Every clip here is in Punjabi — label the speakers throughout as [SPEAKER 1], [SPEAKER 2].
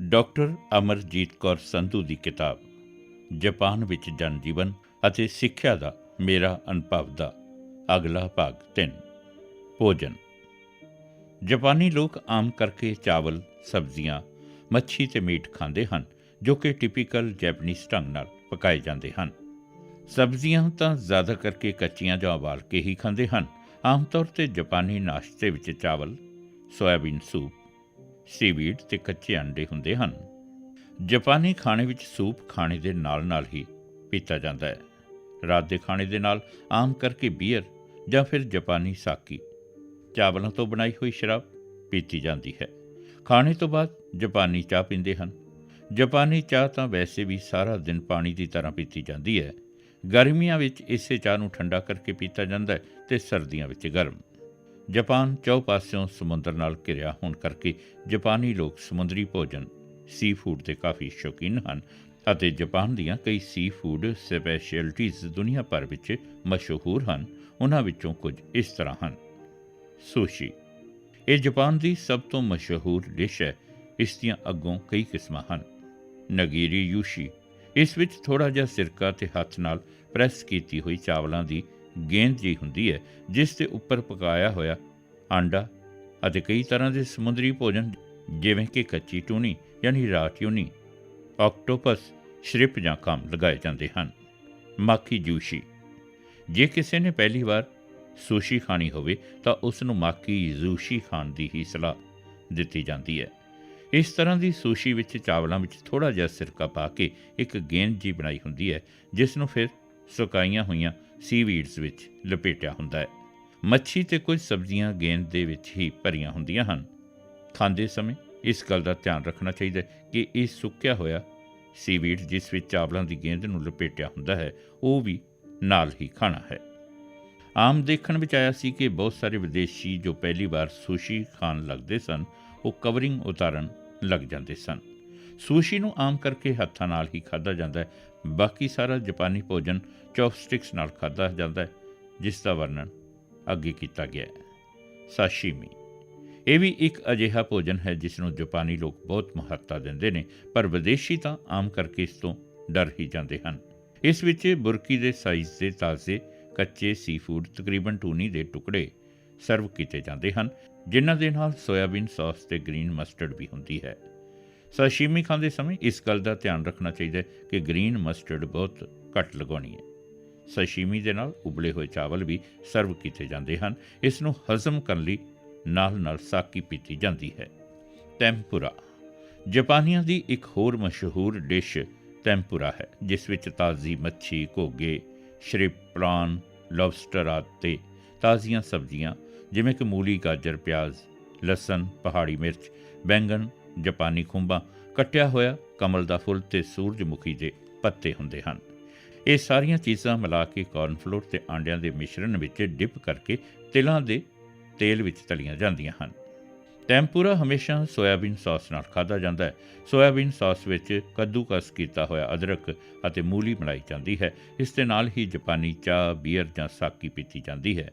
[SPEAKER 1] ਡਾਕਟਰ ਅਮਰਜੀਤ ਕੌਰ ਸੰਧੂ ਦੀ ਕਿਤਾਬ ਜਾਪਾਨ ਵਿੱਚ ਜਨਜੀਵਨ ਅਤੇ ਸਿੱਖਿਆ ਦਾ ਮੇਰਾ ਅਨੁਭਵ ਦਾ ਅਗਲਾ ਭਾਗ 3। ਭੋਜਨ। ਜਾਪਾਨੀ ਲੋਕ ਆਮ ਕਰਕੇ ਚਾਵਲ, ਸਬਜ਼ੀਆਂ, ਮੱਛੀ ਅਤੇ ਮੀਟ ਖਾਂਦੇ ਹਨ, ਜੋ ਕਿ ਟਿਪੀਕਲ ਜੈਪਨੀਜ਼ ਢੰਗ ਨਾਲ ਪਕਾਏ ਜਾਂਦੇ ਹਨ। ਸਬਜ਼ੀਆਂ ਤਾਂ ਜ਼ਿਆਦਾ ਕਰਕੇ ਕੱਚੀਆਂ ਜਾਂ ਉਬਾਲ ਕੇ ਹੀ ਖਾਂਦੇ ਹਨ। ਆਮ ਤੌਰ 'ਤੇ ਜਾਪਾਨੀ ਨਾਸ਼ਤੇ ਵਿੱਚ ਚਾਵਲ, ਸੋਇਆਬੀਨ ਸੂਪ, ਸੀਵੀਡ ਅਤੇ ਕੱਚੇ ਅੰਡੇ ਹੁੰਦੇ ਹਨ। ਜਾਪਾਨੀ ਖਾਣੇ ਵਿੱਚ ਸੂਪ ਖਾਣੇ ਦੇ ਨਾਲ ਹੀ ਪੀਤਾ ਜਾਂਦਾ ਹੈ। ਰਾਤ ਦੇ ਖਾਣੇ ਦੇ ਨਾਲ ਆਮ ਕਰਕੇ ਬੀਅਰ ਜਾਂ ਫਿਰ ਜਾਪਾਨੀ ਸਾਕੀ, ਚਾਵਲਾਂ ਤੋਂ ਬਣਾਈ ਹੋਈ ਸ਼ਰਾਬ ਪੀਤੀ ਜਾਂਦੀ ਹੈ। ਖਾਣੇ ਤੋਂ ਬਾਅਦ ਜਾਪਾਨੀ ਚਾਹ ਪੀਂਦੇ ਹਨ। ਜਾਪਾਨੀ ਚਾਹ ਤਾਂ ਵੈਸੇ ਵੀ ਸਾਰਾ ਦਿਨ ਪਾਣੀ ਦੀ ਤਰ੍ਹਾਂ ਪੀਤੀ ਜਾਂਦੀ ਹੈ। ਗਰਮੀਆਂ ਵਿੱਚ ਇਸੇ ਚਾਹ ਨੂੰ ਠੰਡਾ ਕਰਕੇ ਪੀਤਾ ਜਾਂਦਾ ਹੈ ਅਤੇ ਸਰਦੀਆਂ ਵਿੱਚ ਗਰਮ। ਜਾਪਾਨ ਚੌ ਪਾਸਿਓਂ ਸਮੁੰਦਰ ਨਾਲ ਘਿਰਿਆ ਹੋਣ ਕਰਕੇ ਜਾਪਾਨੀ ਲੋਕ ਸਮੁੰਦਰੀ ਭੋਜਨ, ਸੀ ਫੂਡ ਦੇ ਕਾਫੀ ਸ਼ੌਕੀਨ ਹਨ ਅਤੇ ਜਾਪਾਨ ਦੀਆਂ ਕਈ ਸੀ ਫੂਡ ਸਪੈਸ਼ਲਿਟੀਜ਼ ਦੁਨੀਆ ਭਰ ਵਿੱਚ ਮਸ਼ਹੂਰ ਹਨ। ਉਹਨਾਂ ਵਿੱਚੋਂ ਕੁਝ ਇਸ ਤਰ੍ਹਾਂ ਹਨ। ਸੁਸ਼ੀ। ਇਹ ਜਾਪਾਨ ਦੀ ਸਭ ਤੋਂ ਮਸ਼ਹੂਰ ਡਿਸ਼ ਹੈ। ਇਸ ਦੀਆਂ ਅੱਗੋਂ ਕਈ ਕਿਸਮਾਂ ਹਨ। ਨਗੀਰੀ ਯੂਸ਼ੀ। ਇਸ ਵਿੱਚ ਥੋੜ੍ਹਾ ਜਿਹਾ ਸਿਰਕਾ ਅਤੇ ਹੱਥ ਨਾਲ ਪ੍ਰੈਸ ਕੀਤੀ ਹੋਈ ਚਾਵਲਾਂ ਦੀ ਗੇਂਦ ਜਿਹੀ ਹੁੰਦੀ ਹੈ, ਜਿਸ ਦੇ ਉੱਪਰ ਪਕਾਇਆ ਹੋਇਆ ਆਂਡਾ ਅਤੇ ਕਈ ਤਰ੍ਹਾਂ ਦੇ ਸਮੁੰਦਰੀ ਭੋਜਨ ਜਿਵੇਂ ਕਿ ਕੱਚੀ ਟੂਨੀ ਯਾਨੀ ਰਾਟਿਊਨੀ, ਆਕਟੋਪਸ, ਸ਼੍ਰਿਪ ਜਾਂ ਕੰਮ ਲਗਾਏ ਜਾਂਦੇ ਹਨ। ਮਾਕੀ ਜੂਸ਼ੀ। ਜੇ ਕਿਸੇ ਨੇ ਪਹਿਲੀ ਵਾਰ ਸੁਸ਼ੀ ਖਾਣੀ ਹੋਵੇ ਤਾਂ ਉਸ ਨੂੰ ਮਾਕੀ ਜ਼ੂਸ਼ੀ ਖਾਣ ਦੀ ਹੀ ਸਲਾਹ ਦਿੱਤੀ ਜਾਂਦੀ ਹੈ। ਇਸ ਤਰ੍ਹਾਂ ਦੀ ਸੁਸ਼ੀ ਵਿੱਚ ਚਾਵਲਾਂ ਵਿੱਚ ਥੋੜ੍ਹਾ ਜਿਹਾ ਸਿਰਕਾ ਪਾ ਕੇ ਇੱਕ ਗੇਂਦ ਜੀ ਬਣਾਈ ਹੁੰਦੀ ਹੈ, ਜਿਸ ਨੂੰ ਫਿਰ ਸੁਕਾਈਆਂ ਹੋਈਆਂ ਸੀਵੀਡਸ ਵਿੱਚ ਲਪੇਟਿਆ ਹੁੰਦਾ ਹੈ। ਮੱਛੀ ਅਤੇ ਕੁਝ ਸਬਜ਼ੀਆਂ ਗੇਂਦ ਦੇ ਵਿੱਚ ਹੀ ਭਰੀਆਂ ਹੁੰਦੀਆਂ ਹਨ। ਖਾਂਦੇ ਸਮੇਂ ਇਸ ਗੱਲ ਦਾ ਧਿਆਨ ਰੱਖਣਾ ਚਾਹੀਦਾ ਕਿ ਇਹ ਸੁੱਕਿਆ ਹੋਇਆ ਸੀਵੀਡ ਜਿਸ ਵਿੱਚ ਚਾਵਲਾਂ ਦੀ ਗੇਂਦ ਨੂੰ ਲਪੇਟਿਆ ਹੁੰਦਾ ਹੈ, ਉਹ ਵੀ ਨਾਲ ਹੀ ਖਾਣਾ ਹੈ। ਆਮ ਦੇਖਣ ਵਿੱਚ ਆਇਆ ਸੀ ਕਿ ਬਹੁਤ ਸਾਰੇ ਵਿਦੇਸ਼ੀ ਜੋ ਪਹਿਲੀ ਵਾਰ ਸੁਸ਼ੀ ਖਾਣ ਲੱਗਦੇ ਸਨ, ਉਹ ਕਵਰਿੰਗ ਉਤਾਰਨ ਲੱਗ ਜਾਂਦੇ ਸਨ। ਸੁਸ਼ੀ ਨੂੰ ਆਮ ਕਰਕੇ ਹੱਥਾਂ ਨਾਲ ਹੀ ਖਾਧਾ ਜਾਂਦਾ ਹੈ। ਬਾਕੀ ਸਾਰਾ ਜਾਪਾਨੀ ਭੋਜਨ ਚੌਪਸਟਿਕਸ ਨਾਲ ਖਾਧਾ ਜਾਂਦਾ ਹੈ, ਜਿਸ ਦਾ ਵਰਣਨ ਅੱਗੇ ਕੀਤਾ ਗਿਆ ਹੈ। ਸਾਸ਼ੀਮੀ। ਇਹ ਵੀ ਇੱਕ ਅਜਿਹਾ ਭੋਜਨ ਹੈ ਜਿਸ ਨੂੰ ਜਾਪਾਨੀ ਲੋਕ ਬਹੁਤ ਮਹੱਤਤਾ ਦਿੰਦੇ ਨੇ, ਪਰ ਵਿਦੇਸ਼ੀ ਤਾਂ ਆਮ ਕਰਕੇ ਇਸ ਤੋਂ ਡਰ ਹੀ ਜਾਂਦੇ ਹਨ। ਇਸ ਵਿੱਚ ਬੁਰਕੀ ਦੇ ਸਾਈਜ਼ ਦੇ ਤਾਜ਼ੇ ਕੱਚੇ ਸੀ ਫੂਡ, ਤਕਰੀਬਨ ਟੂਨੀ ਦੇ ਟੁਕੜੇ ਸਰਵ ਕੀਤੇ ਜਾਂਦੇ ਹਨ, ਜਿਨ੍ਹਾਂ ਦੇ ਨਾਲ ਸੋਇਆਬੀਨ ਸੌਸ ਅਤੇ ਗ੍ਰੀਨ ਮਸਟਰਡ ਵੀ ਹੁੰਦੀ ਹੈ। ਸਾਸ਼ੀਮੀ ਖਾਂਦੇ ਸਮੇਂ ਇਸ ਗੱਲ ਦਾ ਧਿਆਨ ਰੱਖਣਾ ਚਾਹੀਦਾ ਕਿ ਗ੍ਰੀਨ ਮਸਟਰਡ ਬਹੁਤ ਘੱਟ ਲਗਾਉਣੀ ਹੈ। ਸਾਸ਼ੀਮੀ ਦੇ ਨਾਲ ਉਬਲੇ ਹੋਏ ਚਾਵਲ ਵੀ ਸਰਵ ਕੀਤੇ ਜਾਂਦੇ ਹਨ। ਇਸ ਨੂੰ ਹਜ਼ਮ ਕਰਨ ਲਈ ਨਾਲ ਸਾਕੀ ਪੀਤੀ ਜਾਂਦੀ ਹੈ। ਟੈਂਪੂਰਾ। ਜਾਪਾਨੀਆਂ ਦੀ ਇੱਕ ਹੋਰ ਮਸ਼ਹੂਰ ਡਿਸ਼ ਟੈਂਪੂਰਾ ਹੈ, ਜਿਸ ਵਿੱਚ ਤਾਜ਼ੀ ਮੱਛੀ, ਘੋਗੇ, ਸ਼੍ਰਿਪ, ਪ੍ਰਾਨ, ਲੌਬਸਟਰ ਆਦਿ ਤੇ ਤਾਜ਼ੀਆਂ ਸਬਜ਼ੀਆਂ ਜਿਵੇਂ ਕਿ ਮੂਲੀ, ਗਾਜਰ, ਪਿਆਜ਼, ਲਸਣ, ਪਹਾੜੀ ਮਿਰਚ, ਬੈਂਗਣ, ਜਾਪਾਨੀ ਖੁੰਬਾਂ, ਕੱਟਿਆ ਹੋਇਆ ਕਮਲ ਦਾ ਫੁੱਲ ਅਤੇ ਸੂਰਜਮੁਖੀ ਦੇ ਪੱਤੇ ਹੁੰਦੇ ਹਨ। ਇਹ ਸਾਰੀਆਂ ਚੀਜ਼ਾਂ ਮਿਲਾ ਕੇ ਕਾਰਨਫਲੋਰ ਅਤੇ ਆਂਡਿਆਂ ਦੇ ਮਿਸ਼ਰਣ ਵਿੱਚ ਡਿਪ ਕਰਕੇ ਤਿਲਾਂ ਦੇ ਤੇਲ ਵਿੱਚ ਤਲੀਆਂ ਜਾਂਦੀਆਂ ਹਨ। ਟੈਂਪੂਰਾ ਹਮੇਸ਼ਾ ਸੋਇਆਬੀਨ ਸੌਸ ਨਾਲ ਖਾਧਾ ਜਾਂਦਾ ਹੈ। ਸੋਇਆਬੀਨ ਸੌਸ ਵਿੱਚ ਕੱਦੂਕਸ ਕੀਤਾ ਹੋਇਆ ਅਦਰਕ ਅਤੇ ਮੂਲੀ ਮਿਲਾਈ ਜਾਂਦੀ ਹੈ। ਇਸ ਦੇ ਨਾਲ ਹੀ ਜਾਪਾਨੀ ਚਾਹ, ਬੀਅਰ ਜਾਂ ਸਾਕੀ ਪੀਤੀ ਜਾਂਦੀ ਹੈ।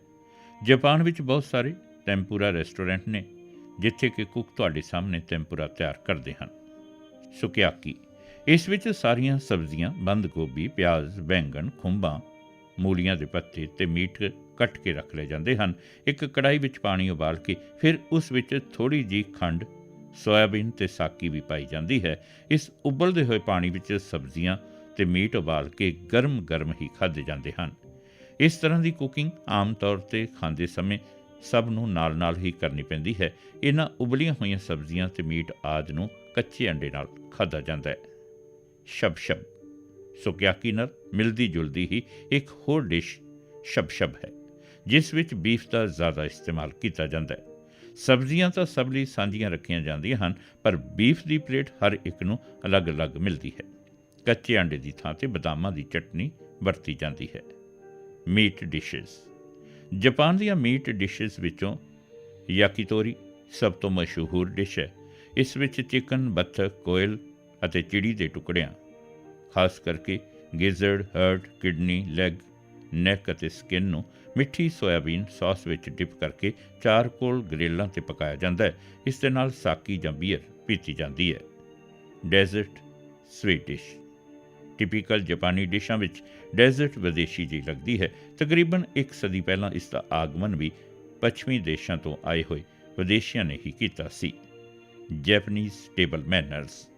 [SPEAKER 1] ਜਾਪਾਨ ਵਿੱਚ ਬਹੁਤ ਸਾਰੇ ਟੈਂਪੂਰਾ ਰੈਸਟੋਰੈਂਟ ਨੇ, ਜਿੱਥੇ ਕਿ ਕੁੱਕ ਤੁਹਾਡੇ ਸਾਹਮਣੇ ਟੈਂਪੂਰਾ ਤਿਆਰ ਕਰਦੇ ਹਨ। ਸੁਕਿਆਕੀ। ਇਸ ਵਿੱਚ ਸਾਰੀਆਂ ਸਬਜ਼ੀਆਂ, ਬੰਦ ਗੋਭੀ, ਪਿਆਜ਼, ਬੈਂਗਣ, ਖੁੰਬਾਂ, ਮੂਲੀਆਂ ਦੇ ਪੱਤੇ ਅਤੇ ਮੀਟ ਕੱਟ ਕੇ ਰੱਖ ਲਏ ਜਾਂਦੇ ਹਨ। ਇੱਕ ਕੜਾਹੀ ਵਿੱਚ ਪਾਣੀ ਉਬਾਲ ਕੇ ਫਿਰ ਉਸ ਵਿੱਚ ਥੋੜ੍ਹੀ ਜਿਹੀ ਖੰਡ, ਸੋਇਆਬੀਨ ਅਤੇ ਸਾਕੀ ਵੀ ਪਾਈ ਜਾਂਦੀ ਹੈ। ਇਸ ਉਬਲਦੇ ਹੋਏ ਪਾਣੀ ਵਿੱਚ ਸਬਜ਼ੀਆਂ ਅਤੇ ਮੀਟ ਉਬਾਲ ਕੇ ਗਰਮ ਹੀ ਖਾਧੇ ਜਾਂਦੇ ਹਨ। ਇਸ ਤਰ੍ਹਾਂ ਦੀ ਕੁਕਿੰਗ ਆਮ ਤੌਰ 'ਤੇ ਖਾਂਦੇ ਸਮੇਂ ਸਭ ਨੂੰ ਨਾਲ ਹੀ ਕਰਨੀ ਪੈਂਦੀ ਹੈ। ਇਹਨਾਂ ਉਬਲੀਆਂ ਹੋਈਆਂ ਸਬਜ਼ੀਆਂ ਅਤੇ ਮੀਟ ਆਦਿ ਨੂੰ ਕੱਚੇ ਅੰਡੇ ਨਾਲ ਖਾਧਾ ਜਾਂਦਾ ਹੈ। ਸ਼ਬ-ਸ਼ਬ। ਸੁਕਿਆਕੀ ਨਾਲ ਮਿਲਦੀ ਜੁਲਦੀ ਹੀ ਇੱਕ ਹੋਰ ਡਿਸ਼ ਸ਼ਬ-ਸ਼ਬ ਹੈ, ਜਿਸ ਵਿੱਚ ਬੀਫ ਦਾ ਜ਼ਿਆਦਾ ਇਸਤੇਮਾਲ ਕੀਤਾ ਜਾਂਦਾ ਹੈ। ਸਬਜ਼ੀਆਂ ਤਾਂ ਸਭ ਲਈ ਸਾਂਝੀਆਂ ਰੱਖੀਆਂ ਜਾਂਦੀਆਂ ਹਨ, ਪਰ ਬੀਫ ਦੀ ਪਲੇਟ ਹਰ ਇੱਕ ਨੂੰ ਅਲੱਗ ਮਿਲਦੀ ਹੈ। ਕੱਚੇ ਆਂਡੇ ਦੀ ਥਾਂ 'ਤੇ ਬਦਾਮਾਂ ਦੀ ਚਟਨੀ ਵਰਤੀ ਜਾਂਦੀ ਹੈ। Meat dishes. ਜਾਪਾਨ ਦੀਆਂ ਮੀਟ ਡਿਸ਼ਜ਼ ਵਿੱਚੋਂ ਯਾਕੀਤੋਰੀ ਸਭ ਤੋਂ ਮਸ਼ਹੂਰ ਡਿਸ਼ ਹੈ। ਇਸ ਵਿੱਚ ਚਿਕਨ, ਬੱਤਖ, ਕੋਇਲ ਅਤੇ ਚਿੜੀ ਦੇ ਟੁਕੜਿਆਂ, ਖਾਸ ਕਰਕੇ ਗਿਜ਼ਰਡ, ਹਰਟ, ਕਿਡਨੀ, ਲੈਗ, ਨੈਕ ਅਤੇ ਸਕਿਨ ਨੂੰ ਮਿੱਠੀ ਸੋਇਆਬੀਨ ਸੌਸ ਵਿੱਚ ਡਿਪ ਕਰਕੇ ਚਾਰਕੋਲ ਗ੍ਰਿਲਾਂ 'ਤੇ ਪਕਾਇਆ ਜਾਂਦਾ ਹੈ। ਇਸ ਦੇ ਨਾਲ ਸਾਕੀ ਜਾਂ ਬੀਅਰ ਪੀਤੀ ਜਾਂਦੀ ਹੈ। Desert sweet dish. ਟਿਪੀਕਲ ਜਾਪਾਨੀ ਡਿਸ਼ਾਂ ਵਿੱਚ ਡੈਜ਼ਰਟ ਵਿਦੇਸ਼ੀ ਜਿਹੀ ਲੱਗਦੀ ਹੈ। ਤਕਰੀਬਨ 1 ਸਦੀ ਪਹਿਲਾਂ ਇਸ ਦਾ ਆਗਮਨ ਵੀ ਪੱਛਮੀ ਦੇਸ਼ਾਂ ਤੋਂ ਆਏ ਹੋਏ ਵਿਦੇਸ਼ੀਆਂ ਨੇ ਹੀ ਕੀਤਾ ਸੀ। Japanese table manners.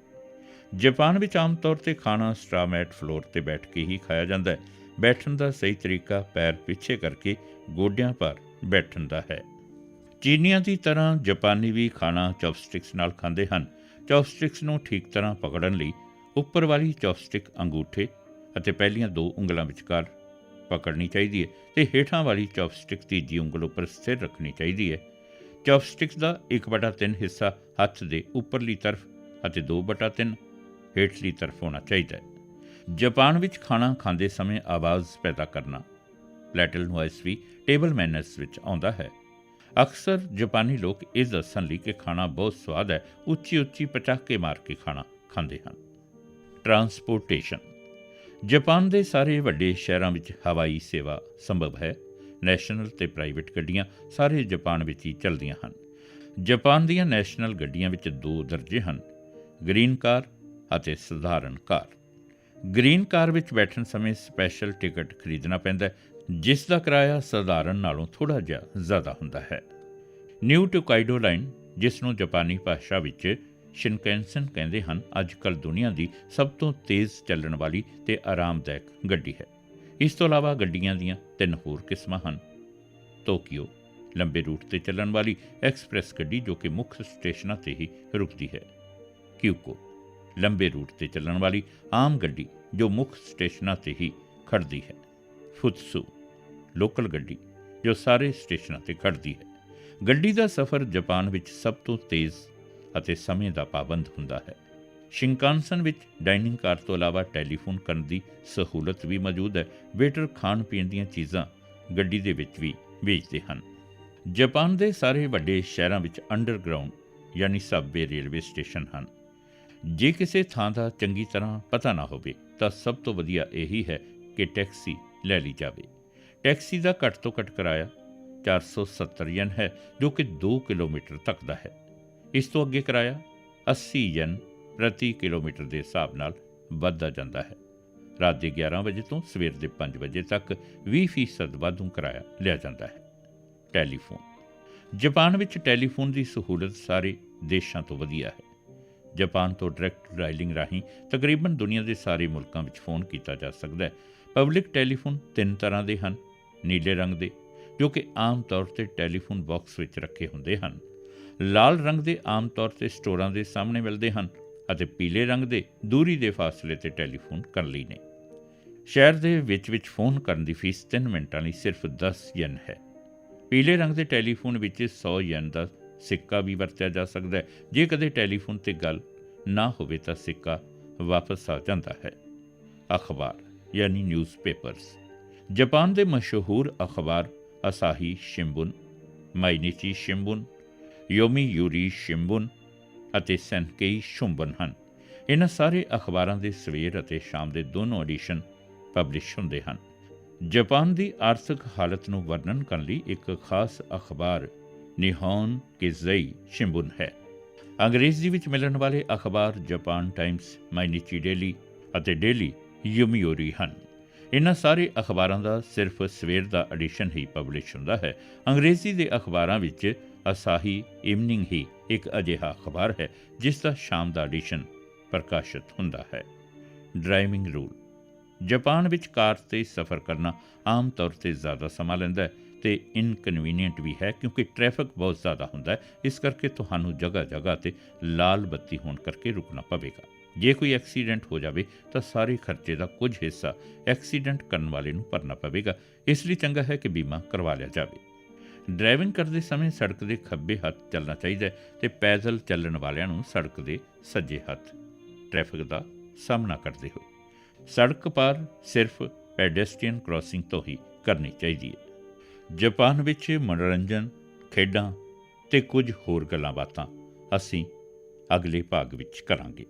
[SPEAKER 1] ਜਾਪਾਨ ਵਿੱਚ ਆਮ ਤੌਰ 'ਤੇ ਖਾਣਾ ਸਟਰਾਮੈਟ ਫਲੋਰ 'ਤੇ ਬੈਠ ਕੇ ਹੀ ਖਾਇਆ ਜਾਂਦਾ ਹੈ। ਬੈਠਣ ਦਾ ਸਹੀ ਤਰੀਕਾ ਪੈਰ ਪਿੱਛੇ ਕਰਕੇ ਗੋਡਿਆਂ ਪਰ ਬੈਠਣ ਦਾ ਹੈ। ਚੀਨੀਆਂ ਦੀ ਤਰ੍ਹਾਂ ਜਾਪਾਨੀ ਵੀ ਖਾਣਾ ਚੌਪਸਟਿਕਸ ਨਾਲ ਖਾਂਦੇ ਹਨ। ਚੌਪਸਟਿਕਸ ਨੂੰ ਠੀਕ ਤਰ੍ਹਾਂ ਪਕੜਨ ਲਈ ਉੱਪਰ ਵਾਲੀ ਚੌਪਸਟਿਕ ਅੰਗੂਠੇ ਅਤੇ ਪਹਿਲੀਆਂ 2 ਉਂਗਲਾਂ ਵਿਚਕਾਰ ਪਕੜਨੀ ਚਾਹੀਦੀ ਹੈ ਅਤੇ ਹੇਠਾਂ ਵਾਲੀ ਚੌਪਸਟਿਕ ਤੀਜੀ ਉਂਗਲ ਉੱਪਰ ਸਥਿਰ ਰੱਖਣੀ ਚਾਹੀਦੀ ਹੈ। ਚੌਪਸਟਿਕਸ ਦਾ 1/3 ਹਿੱਸਾ ਹੱਥ ਦੇ ਉੱਪਰਲੀ ਤਰਫ ਅਤੇ 2/3 ਹੇਠਲੀ ਤਰਫ ਹੋਣਾ ਚਾਹੀਦਾ ਹੈ। ਜਾਪਾਨ ਵਿੱਚ ਖਾਣਾ ਖਾਂਦੇ ਸਮੇਂ ਆਵਾਜ਼ ਪੈਦਾ ਕਰਨਾ ਲੈਟਲ ਨੋਇਸ ਵੀ ਟੇਬਲ ਮੈਨਰਸ ਵਿੱਚ ਆਉਂਦਾ ਹੈ। ਅਕਸਰ ਜਾਪਾਨੀ ਲੋਕ ਇਹ ਦੱਸਣ ਲਈ ਕਿ ਖਾਣਾ ਬਹੁਤ ਸਵਾਦ ਹੈ ਉੱਚੀ ਉੱਚੀ ਪਟਾਕੇ ਮਾਰ ਕੇ ਖਾਣਾ ਖਾਂਦੇ ਹਨ। ਟਰਾਂਸਪੋਰਟੇਸ਼ਨ। ਜਾਪਾਨ ਦੇ ਸਾਰੇ ਵੱਡੇ ਸ਼ਹਿਰਾਂ ਵਿੱਚ ਹਵਾਈ ਸੇਵਾ ਸੰਭਵ ਹੈ। ਨੈਸ਼ਨਲ ਤੇ ਪ੍ਰਾਈਵੇਟ ਗੱਡੀਆਂ ਸਾਰੇ ਜਾਪਾਨ ਵਿੱਚ ਹੀ ਚੱਲਦੀਆਂ ਹਨ। ਜਾਪਾਨ ਦੀਆਂ ਨੈਸ਼ਨਲ ਗੱਡੀਆਂ ਵਿੱਚ 2 ਦਰਜੇ ਹਨ, ਗ੍ਰੀਨ ਕਾਰ ਅਤੇ ਸਧਾਰਨ ਕਾਰ। ਗ੍ਰੀਨ ਕਾਰ ਵਿੱਚ ਬੈਠਣ ਸਮੇਂ ਸਪੈਸ਼ਲ ਟਿਕਟ ਖਰੀਦਣਾ ਪੈਂਦਾ ਹੈ, ਜਿਸ ਦਾ ਕਿਰਾਇਆ ਸਧਾਰਨ ਨਾਲੋਂ ਥੋੜ੍ਹਾ ਜਿਹਾ ਜ਼ਿਆਦਾ ਹੁੰਦਾ ਹੈ। ਨਿਊ ਟੋਕਾਈਡੋ ਲਾਈਨ, ਜਿਸ ਨੂੰ ਜਾਪਾਨੀ ਭਾਸ਼ਾ ਵਿੱਚ ਸ਼ਿਨਕੈਂਸਨ ਕਹਿੰਦੇ ਹਨ, ਅੱਜ ਕੱਲ੍ਹ ਦੁਨੀਆ ਦੀ ਸਭ ਤੋਂ ਤੇਜ਼ ਚੱਲਣ ਵਾਲੀ ਤੇ ਆਰਾਮਦਾਇਕ ਗੱਡੀ ਹੈ। ਇਸ ਤੋਂ ਇਲਾਵਾ ਗੱਡੀਆਂ ਦੀਆਂ 3 ਹੋਰ ਕਿਸਮਾਂ ਹਨ। ਟੋਕੀਓ, ਲੰਬੇ ਰੂਟ 'ਤੇ ਚੱਲਣ ਵਾਲੀ ਐਕਸਪ੍ਰੈਸ ਗੱਡੀ ਜੋ ਕਿ ਮੁੱਖ ਸਟੇਸ਼ਨਾਂ 'ਤੇ ਹੀ ਰੁਕਦੀ ਹੈ। ਕਿਊਕੋ, ਲੰਬੇ ਰੂਟ 'ਤੇ ਚੱਲਣ ਵਾਲੀ ਆਮ ਗੱਡੀ ਜੋ ਮੁੱਖ ਸਟੇਸ਼ਨਾਂ 'ਤੇ ਹੀ ਖੜ੍ਹਦੀ ਹੈ। ਫੁਤਸੂ, ਲੋਕਲ ਗੱਡੀ ਜੋ ਸਾਰੇ ਸਟੇਸ਼ਨਾਂ 'ਤੇ ਖੜ੍ਹਦੀ ਹੈ। ਗੱਡੀ ਦਾ ਸਫ਼ਰ ਜਾਪਾਨ ਵਿੱਚ ਸਭ ਤੋਂ ਤੇਜ਼ ਅਤੇ ਸਮੇਂ ਦਾ ਪਾਬੰਦ ਹੁੰਦਾ ਹੈ। ਸ਼ਿਨਕਾਨਸਨ ਵਿੱਚ ਡਾਈਨਿੰਗ ਕਾਰ ਤੋਂ ਇਲਾਵਾ ਟੈਲੀਫੋਨ ਕਰਨ ਦੀ ਸਹੂਲਤ ਵੀ ਮੌਜੂਦ ਹੈ। ਵੇਟਰ ਖਾਣ ਪੀਣ ਦੀਆਂ ਚੀਜ਼ਾਂ ਗੱਡੀ ਦੇ ਵਿੱਚ ਵੀ ਵੇਚਦੇ ਹਨ। ਜਾਪਾਨ ਦੇ ਸਾਰੇ ਵੱਡੇ ਸ਼ਹਿਰਾਂ ਵਿੱਚ ਅੰਡਰਗਰਾਉਂਡ ਯਾਨੀ ਸਬਵੇ ਰੇਲਵੇ ਸਟੇਸ਼ਨ ਹਨ। ਜੇ ਕਿਸੇ ਥਾਂ ਦਾ ਚੰਗੀ ਤਰ੍ਹਾਂ ਪਤਾ ਨਾ ਹੋਵੇ ਤਾਂ ਸਭ ਤੋਂ ਵਧੀਆ ਇਹੀ ਹੈ ਕਿ ਟੈਕਸੀ ਲੈ ਲਈ ਜਾਵੇ। ਟੈਕਸੀ ਦਾ ਘੱਟ ਤੋਂ ਘੱਟ ਕਿਰਾਇਆ 470 ਯਨ ਹੈ, ਜੋ ਕਿ 2 ਕਿਲੋਮੀਟਰ ਤੱਕ ਦਾ ਹੈ। ਇਸ ਤੋਂ ਅੱਗੇ ਕਿਰਾਇਆ 80 ਯਨ ਪ੍ਰਤੀ ਕਿਲੋਮੀਟਰ ਦੇ ਹਿਸਾਬ ਨਾਲ ਵੱਧਦਾ ਜਾਂਦਾ ਹੈ। ਰਾਤ ਦੇ 11 ਵਜੇ ਤੋਂ ਸਵੇਰ ਦੇ 5 ਵਜੇ ਤੱਕ 20% ਵਾਧੂ ਕਿਰਾਇਆ ਲਿਆ ਜਾਂਦਾ ਹੈ। ਟੈਲੀਫੋਨ। ਜਾਪਾਨ ਵਿੱਚ ਟੈਲੀਫੋਨ ਦੀ ਸਹੂਲਤ ਸਾਰੇ ਦੇਸ਼ਾਂ ਤੋਂ ਵਧੀਆ ਹੈ। ਜਾਪਾਨ ਤੋਂ ਡਾਇਰੈਕਟ ਡਾਇਲਿੰਗ ਰਾਹੀਂ ਤਕਰੀਬਨ ਦੁਨੀਆ ਦੇ ਸਾਰੇ ਮੁਲਕਾਂ ਵਿੱਚ ਫੋਨ ਕੀਤਾ ਜਾ ਸਕਦਾ ਹੈ। ਪਬਲਿਕ ਟੈਲੀਫੋਨ 3 ਤਰ੍ਹਾਂ ਦੇ ਹਨ। ਨੀਲੇ ਰੰਗ ਦੇ, ਜੋ ਕਿ ਆਮ ਤੌਰ 'ਤੇ ਟੈਲੀਫੋਨ ਬਾਕਸ ਵਿੱਚ ਰੱਖੇ ਹੁੰਦੇ ਹਨ। ਲਾਲ ਰੰਗ ਦੇ ਆਮ ਤੌਰ 'ਤੇ ਸਟੋਰਾਂ ਦੇ ਸਾਹਮਣੇ ਮਿਲਦੇ ਹਨ ਅਤੇ ਪੀਲੇ ਰੰਗ ਦੇ ਦੂਰੀ ਦੇ ਫਾਸਲੇ 'ਤੇ ਟੈਲੀਫੋਨ ਕਰਨ ਲਈ ਨੇ। ਸ਼ਹਿਰ ਦੇ ਵਿੱਚ ਫੋਨ ਕਰਨ ਦੀ ਫੀਸ 3 ਮਿੰਟਾਂ ਲਈ ਸਿਰਫ 10 ਯਨ ਹੈ। ਪੀਲੇ ਰੰਗ ਦੇ ਟੈਲੀਫੋਨ ਵਿੱਚ 100 ਯਨ ਦਾ ਸਿੱਕਾ ਵੀ ਵਰਤਿਆ ਜਾ ਸਕਦਾ ਹੈ। ਜੇ ਕਦੇ ਟੈਲੀਫੋਨ 'ਤੇ ਗੱਲ ਨਾ ਹੋਵੇ ਤਾਂ ਸਿੱਕਾ ਵਾਪਸ ਆ ਜਾਂਦਾ ਹੈ। ਅਖਬਾਰ ਯਾਨੀ ਨਿਊਜ਼ਪੇਪਰਸ। ਜਾਪਾਨ ਦੇ ਮਸ਼ਹੂਰ ਅਖਬਾਰ ਅਸਾਹੀ ਸ਼ਿੰਬੁਨ, ਮਾਈਨੀਚੀ ਸ਼ਿੰਬੁਨ, ਯੋਮੀਯੂਰੀ ਸ਼ਿੰਬੁਨ ਅਤੇ ਸੈਨਕੇਈ ਸ਼ੁੰਬਨ ਹਨ। ਇਹਨਾਂ ਸਾਰੇ ਅਖਬਾਰਾਂ ਦੇ ਸਵੇਰ ਅਤੇ ਸ਼ਾਮ ਦੇ ਦੋਨੋਂ ਐਡੀਸ਼ਨ ਪਬਲਿਸ਼ ਹੁੰਦੇ ਹਨ। ਜਾਪਾਨ ਦੀ ਆਰਥਿਕ ਹਾਲਤ ਨੂੰ ਵਰਣਨ ਕਰਨ ਲਈ ਇੱਕ ਖਾਸ ਅਖਬਾਰ ਨਿਹੋਨ ਕਿਜ਼ਈ ਸ਼ਿੰਬੁਨ ਹੈ। ਅੰਗਰੇਜ਼ੀ ਵਿੱਚ ਮਿਲਣ ਵਾਲੇ ਅਖਬਾਰ ਜਾਪਾਨ ਟਾਈਮਸ, ਮਾਈਨੀਚੀ ਡੇਲੀ ਅਤੇ ਡੇਲੀ ਯੋਮੀਯੂਰੀ ਹਨ। ਇਹਨਾਂ ਸਾਰੇ ਅਖਬਾਰਾਂ ਦਾ ਸਿਰਫ ਸਵੇਰ ਦਾ ਐਡੀਸ਼ਨ ਹੀ ਪਬਲਿਸ਼ ਹੁੰਦਾ ਹੈ। ਅੰਗਰੇਜ਼ੀ ਦੇ ਅਖਬਾਰਾਂ ਵਿੱਚ ਅਸਾਹੀ ਈਵਨਿੰਗ ਹੀ ਇੱਕ ਅਜਿਹਾ ਅਖਬਾਰ ਹੈ ਜਿਸ ਦਾ ਸ਼ਾਮ ਦਾ ਐਡੀਸ਼ਨ ਪ੍ਰਕਾਸ਼ਿਤ ਹੁੰਦਾ ਹੈ। Driving rule. ਜਾਪਾਨ ਵਿੱਚ ਕਾਰ 'ਤੇ ਸਫ਼ਰ ਕਰਨਾ ਆਮ ਤੌਰ 'ਤੇ ਜ਼ਿਆਦਾ ਸਮਾਂ ਲੈਂਦਾ ਹੈ ਅਤੇ ਇਨਕਨਵੀਨੀਅੰਟ ਵੀ ਹੈ, ਕਿਉਂਕਿ ਟ੍ਰੈਫਿਕ ਬਹੁਤ ਜ਼ਿਆਦਾ ਹੁੰਦਾ ਹੈ। ਇਸ ਕਰਕੇ ਤੁਹਾਨੂੰ ਜਗ੍ਹਾ ਜਗ੍ਹਾ 'ਤੇ ਲਾਲ ਬੱਤੀ ਹੋਣ ਕਰਕੇ ਰੁਕਣਾ ਪਵੇਗਾ। ਜੇ ਕੋਈ ਐਕਸੀਡੈਂਟ ਹੋ ਜਾਵੇ ਤਾਂ ਸਾਰੇ ਖਰਚੇ ਦਾ ਕੁਝ ਹਿੱਸਾ ਐਕਸੀਡੈਂਟ ਕਰਨ ਵਾਲੇ ਨੂੰ ਭਰਨਾ ਪਵੇਗਾ। ਇਸ ਲਈ ਚੰਗਾ ਹੈ ਕਿ ਬੀਮਾ ਕਰਵਾ ਲਿਆ ਜਾਵੇ। ਡਰਾਈਵਿੰਗ ਕਰਦੇ ਸਮੇਂ ਸੜਕ ਦੇ ਖੱਬੇ ਹੱਥ ਚੱਲਣਾ ਚਾਹੀਦਾ ਹੈ ਅਤੇ ਪੈਦਲ ਚੱਲਣ ਵਾਲਿਆਂ ਨੂੰ ਸੜਕ ਦੇ ਸੱਜੇ ਹੱਥ ਟ੍ਰੈਫਿਕ ਦਾ ਸਾਹਮਣਾ ਕਰਦੇ ਹੋਏ ਸੜਕ ਪਾਰ ਸਿਰਫ ਪੈਡੈਸਟਰੀਅਨ ਕ੍ਰਾਸਿੰਗ ਤੋਂ ਹੀ ਕਰਨੀ ਚਾਹੀਦੀ ਹੈ। ਜਾਪਾਨ ਵਿੱਚ ਮਨੋਰੰਜਨ, ਖੇਡਾਂ ਅਤੇ ਕੁਝ ਹੋਰ ਗੱਲਾਂ ਬਾਤਾਂ ਅਸੀਂ ਅਗਲੇ ਭਾਗ ਵਿੱਚ ਕਰਾਂਗੇ।